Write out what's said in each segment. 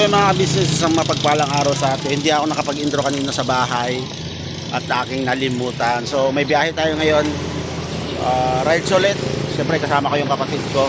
yung mga business, isang mapagpalang araw sa atin. Hindi ako nakapag-intro kanina sa bahay at aking nalimutan. So may biyahe tayo ngayon, rides ulit. Siyempre kasama ko yung kapatid ko.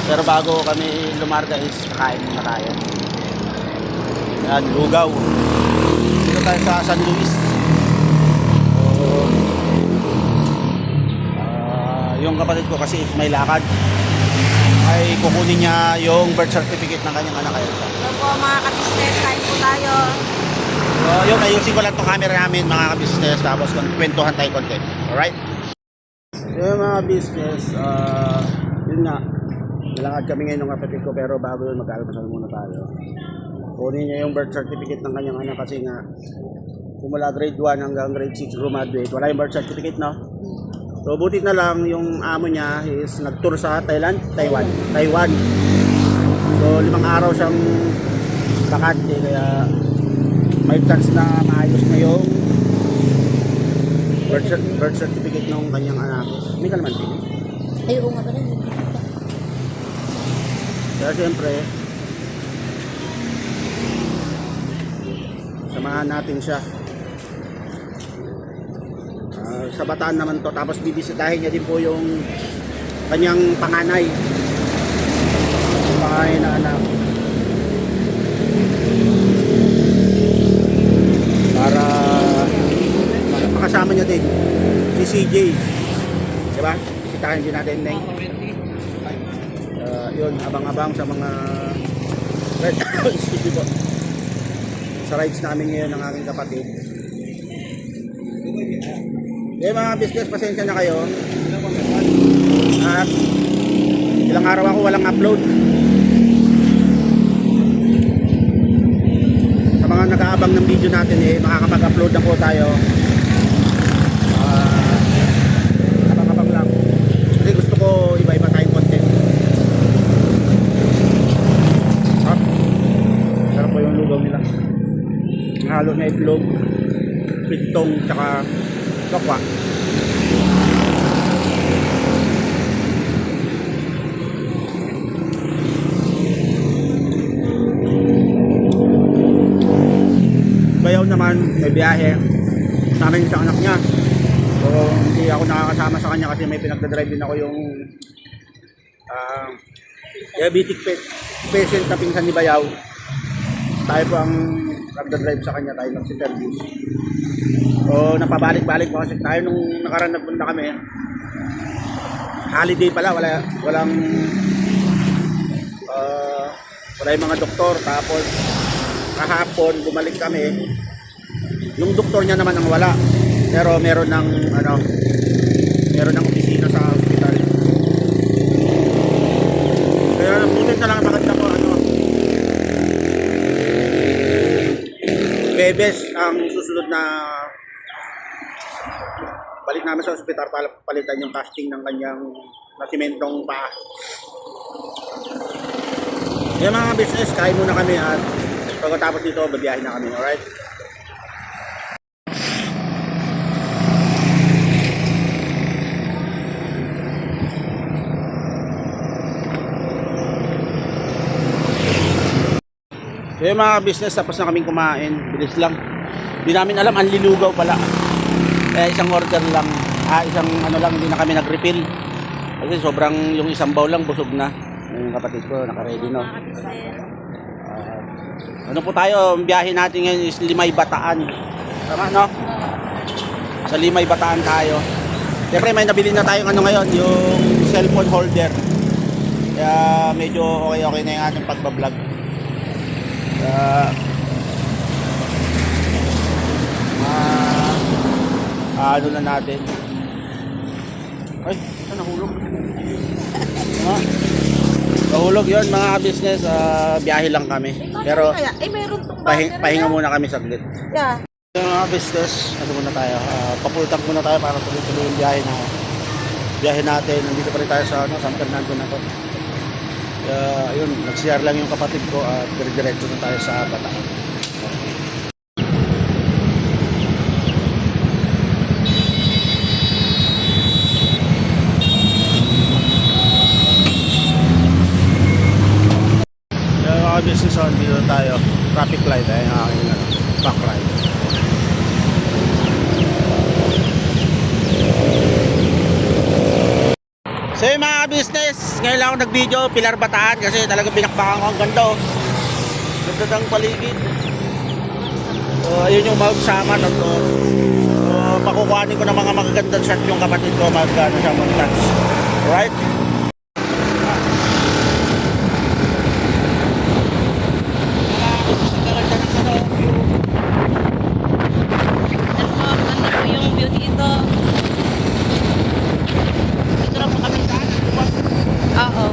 Pero bago kami lumarga is kakain muna tayo. Yan, lugaw. Dito tayo sa San Luis. So, yung kapatid ko kasi may lakad, ay kukunin niya yung birth certificate ng kanyang anak. Hello po mga ka-business, kain po tayo. So yun, ayusin ko lang itong camera namin mga ka-business, tapos kwentuhan tayo konti. Alright? Yung mga business, yun nga, nalakad kami ngayon ng kapatid ko, pero bago yun mag-almasal muna tayo. Kunin niya yung birth certificate ng kanyang anak kasi nga simula grade 1 hanggang grade 6 graduate, wala yung birth certificate, no? So buti na lang yung amo niya is nag-tour sa Taiwan. So 5 araw siyang bakante, kaya may chance na maayos na yung birth certificate ng kanyang anak. Hindi ka naman pili. Ay, oo nga ba rin. Kaya siyempre, samahan natin siya. Sa Bataan naman to, tapos bibisitahin niya din po yung kanyang panganay na anak para makasama niya din si CJ, diba? Bisitahin din natin Neng. Yun, abang-abang sa mga sa rides namin ngayon ng aking kapatid. Eh mga business, pasensya na kayo at ilang araw ako walang upload. Sa mga nag-aabang ng video natin, makakapag-upload na po tayo. Abang-abang lang kasi gusto ko iba-iba tayong content. Sarap po yung lugaw nila, halo na itlog, pintong, tsaka tokwa. Bayaw naman may biyahe sa amin sa anak niya, so hindi ako nakakasama sa kanya kasi may pinagdadrive din ako yung diabetic patient na pinsan ni Bayaw. Tayo po ang nagdadrive sa kanya, tayo nagsiservice. So napabalik-balik po kasi tayo nung nakaraan nagpunta kami. Holiday pala, walang yung mga doktor. Tapos kahapon bumalik kami, yung doktor niya naman ang wala, pero meron ng opisina sa hospital. Kaya butit na lang maganda ko Bebes ang susunod na balik namin sa ospital para palitan yung casting ng kanyang nasimentong paa. Yung mga business, kain muna kami at pagkatapos dito, babiyahin na kami. Alright? So yung mga business, tapos na kaming kumain. Bilis lang. Hindi namin alam, ang lilugaw pala. Kaya isang order lang. Isang hindi na kami nag-refill. Kasi sobrang, yung isang bowl lang, busog na. Yung kapatid ko, naka-ready, no? Ano po tayo, ang biyahe natin ngayon is Limay Bataan. Tama, no? Sa Limay Bataan tayo. Siyempre may nabili na tayong ngayon, yung cellphone holder. Kaya medyo okay na yung ating pagbablog. Ano na natin. Ay, saan nahulog? Nahulog yun mga business, biyahe lang kami. Pero pahinga muna kami saglit. Yeah. Mga business, ano muna tayo, papultang muna tayo para tuloy-tuloy yung biyahe natin. Nandito pa rin tayo sa San Fernando na to. Ayun, nag-CR lang yung kapatid ko at dire-diretso na tayo sa Bataan. business on, dito tayo. Traffic light, ay ang aking back ride. So yung mga business, ngayon lang ako nag-video, Pilar Bataan kasi talagang binakbakan ko ang ganda oh. Ganda ng paligid. So ayun yung magsama na to. So pakukuhanin ko ng mga magagandang shot yung kapatid ko magkano siya mag-touch. Alright? Ganda po yung view dito. Dito na po kami saan? Oo.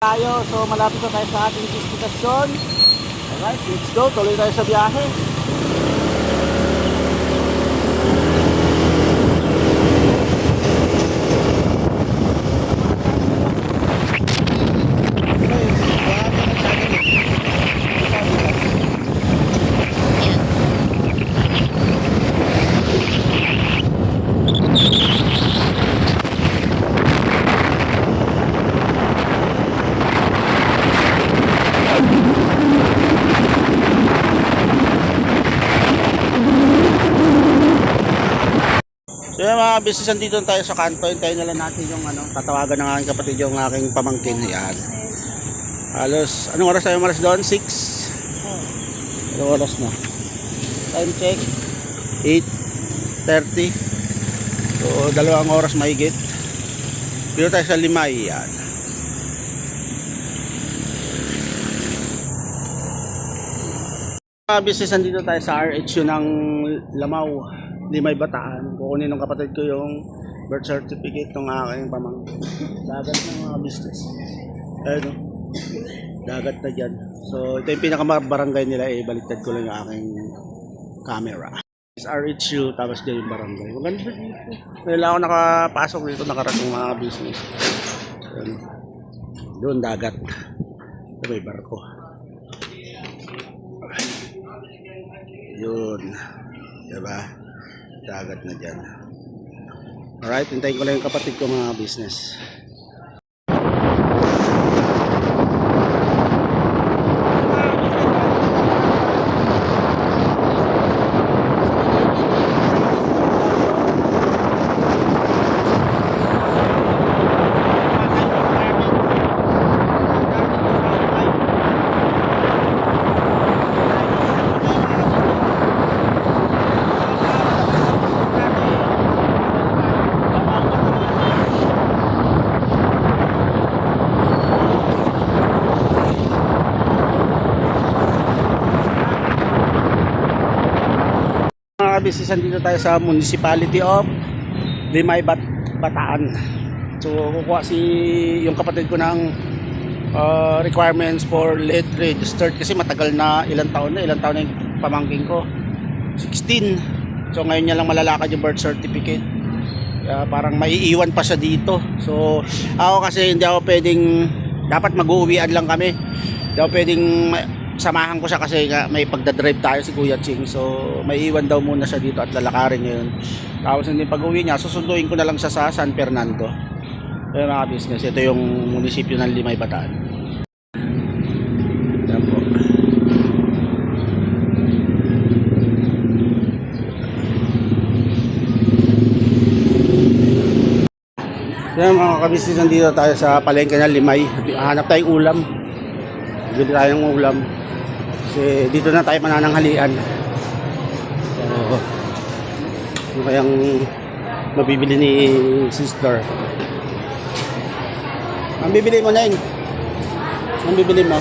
Tayo, so malapit na tayo sa ating destinasyon. Alright, let's go, tuloy tayo sa biyahe. So yung mga business, nandito tayo sa kanto. Hintayin na lang natin yung tatawagan ng aking kapatid yung aking pamangkin. Yan. Halos, anong oras tayo maras doon? 6? Anong oras na? Time check. 8:30. So 2 oras mahigit. Dito tayo sa Limay. Yan. Mga business, nandito tayo sa RHU ng Lamaw, Limay, Bataan. Kukunin ng kapatid ko yung birth certificate ng aking pamangkin. Dagat ng mga business. Ayun o. Dagat na dyan. So ito yung pinaka-barangay nila. Baliktad ko lang yung aking camera. RHU, tapos dyan yung barangay. Maganda dito. Kailan ako nakapasok dito, nakarating mga business. Ayun. Doon dagat. Ito may barko. Yun. Diba? Dagat na dyan. Alright, hintayin ko lang yung kapatid ko mga business. Business, dito tayo sa Municipality of Limay, Bataan. So kukuha yung kapatid ko ng requirements for late registered kasi matagal na, ilang taon na yung pamangking ko, 16. So ngayon niya lang malalakad yung birth certificate. Parang maiiwan pa siya dito. So ako kasi hindi ako pwedeng, dapat mag-uuwian lang kami, hindi ako pwedeng samahan ko siya kasi may pagdadrive tayo si Kuya Ching. So may iwan daw muna siya dito at lalakarin ngayon. Tapos hindi pag-uwi niya, susunduin ko na lang siya sa San Fernando. Pero mga business, ito yung munisipyo ng Limay, Bataan. Yan po. Yan mga kabisnes, nandito tayo sa palengke ng Limay. Hanap tayong ulam. Bili tayong ulam. Kasi dito na tayo manananghalian. So, yung kayang mabibili ni sister. Ang bibili mo na yun. Ang bibili mo.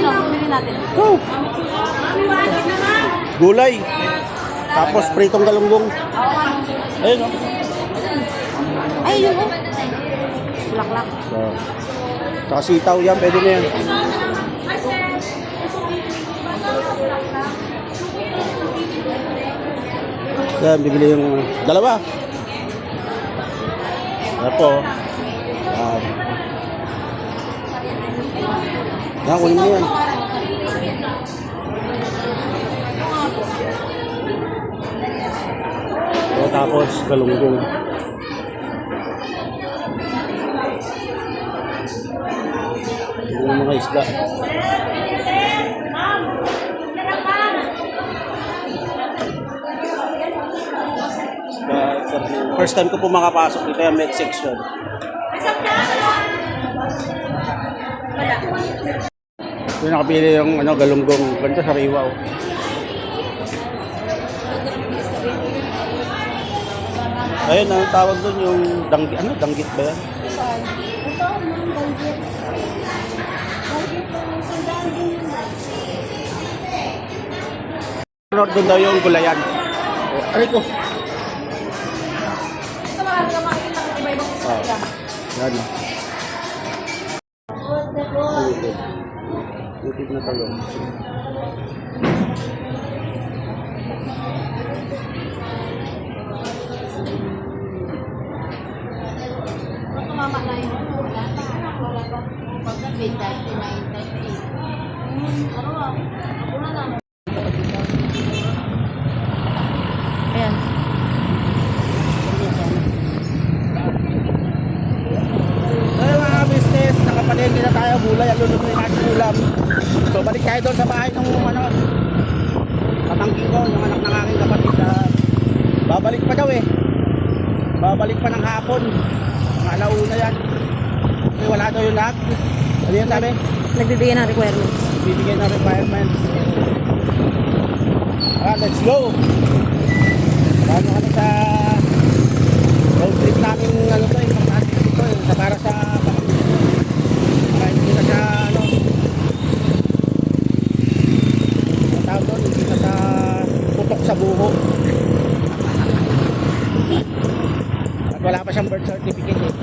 Ano, bumili natin. Oh. Gulay. Tapos pritong galunggong. Ayun o. Ay, yun oh. Laklak. So, tsaka sitaw yan, pwede na yan. Yan, bibili yung dalawa. Yan po. Yan. Yan, kunin mo yan. So, tapos galunggong. Yung mga isda. First time ko po makapasok dito yung med section. Yung nakapili yung ano, galunggong. Ganda sa riwa. Oh. Ayun, ang tawag doon yung danggit. Ano? Danggit ba yan? Ano doon daw yung gulayan? Oh, aray ko. Oh, yan. Lutid na talong. Tumama na yun. Wala pa. Wala pa. Pagsabi, 39, 38. Ano ba? Ako na lang. Ayan. Ay mga business, nakapalengke na tayo gulay, ang lulutuin natin ulam. So balik tayo doon sa bahay ng ano, pamangkin ko, yung anak ng aking kapatid. Babalik pa daw eh. Babalik pa ng hapon. Mga alauna yan. Kasi wala daw yung lahat. Ano yan sabi? Nagbibigay ng requirements. Bibigyan ng requirements. Let's go! Paano kami sa road trip namin ano to, importante dito eh, sa para sa para hindi na sa ano ang tawag doon, hindi na sa putok sa buho at wala pa siyang birth certificate eh.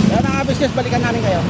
Kaya mga business, balikan namin kayo.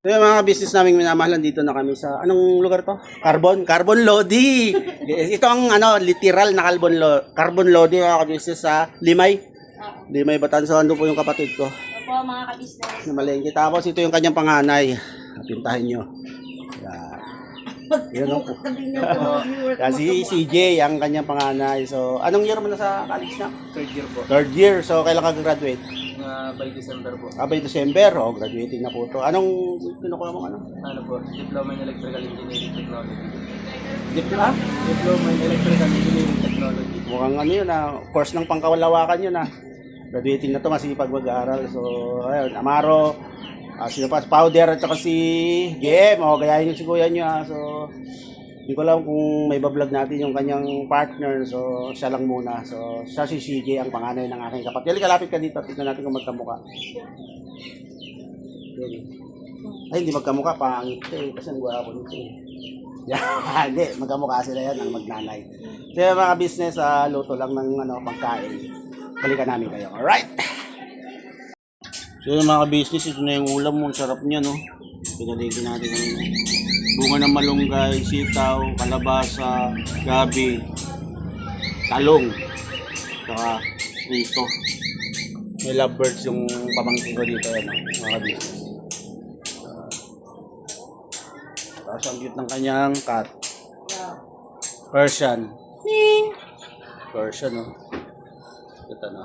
So yung mga business naming minamahalan, dito na kami sa, anong lugar to? Carbon Lodi. Ito ang ano, literal na Carbon Lodi mga business sa Limay. Limay Batansuan, doon po yung kapatid ko. Opo, mga kabisnes. Na malengke. Tapos ito yung kanyang panganay. Pintahin nyo. Yan ang po. Kasi CJ ang kanyang panganay. So, anong year mo na sa college na? Third year po. Third year. So, kailan ka graduate? By December po. By December. Oh, graduating na po to. Anong kinukuha mo ano? Ano po? Diploma in Electrical Engineering Technology. Diploma? Diploma in Electrical Engineering Technology. Mukhang ano yun course ng pangkawalawakan yun Graduating na to, masipag mag-aaral. So, ayun, Amaro, sino pa? Powder at saka si GM. O, gayahin yung si kuya nyo So, Hindi ko alam kung may bablog natin yung kanyang partner. So, siya lang muna. So, siya si CJ, ang panganay ng aking kapatid. Halika, lapit ka dito. Tignan natin kung magkamukha. Yan. Ay, hindi magkamukha. Pangit ito eh. Kasi ang gwapo nito eh. Yan. Hindi, magkamukha sila yan ang magnanay. So, yung mga business, luto lang ng pagkain. Balikan namin kayo. Alright? So, yung mga business, ito na yung ulam mo. Ang sarap niya, no? Pinaligin natin kanina. Bunga ng malunggay, sitaw, kalabasa, gabi, talong, saka rito. May lovebirds yung pamangkin ko dito, yan, mga business. Tapos ang cute ng kanyang cat. Persian. Persian, no? Ito na.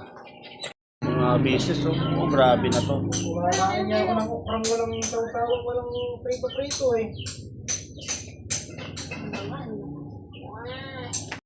Yung mga business, oh, grabe na to. Kumain niya ako ng ukrang walang sausawan, walang prito-prito eh.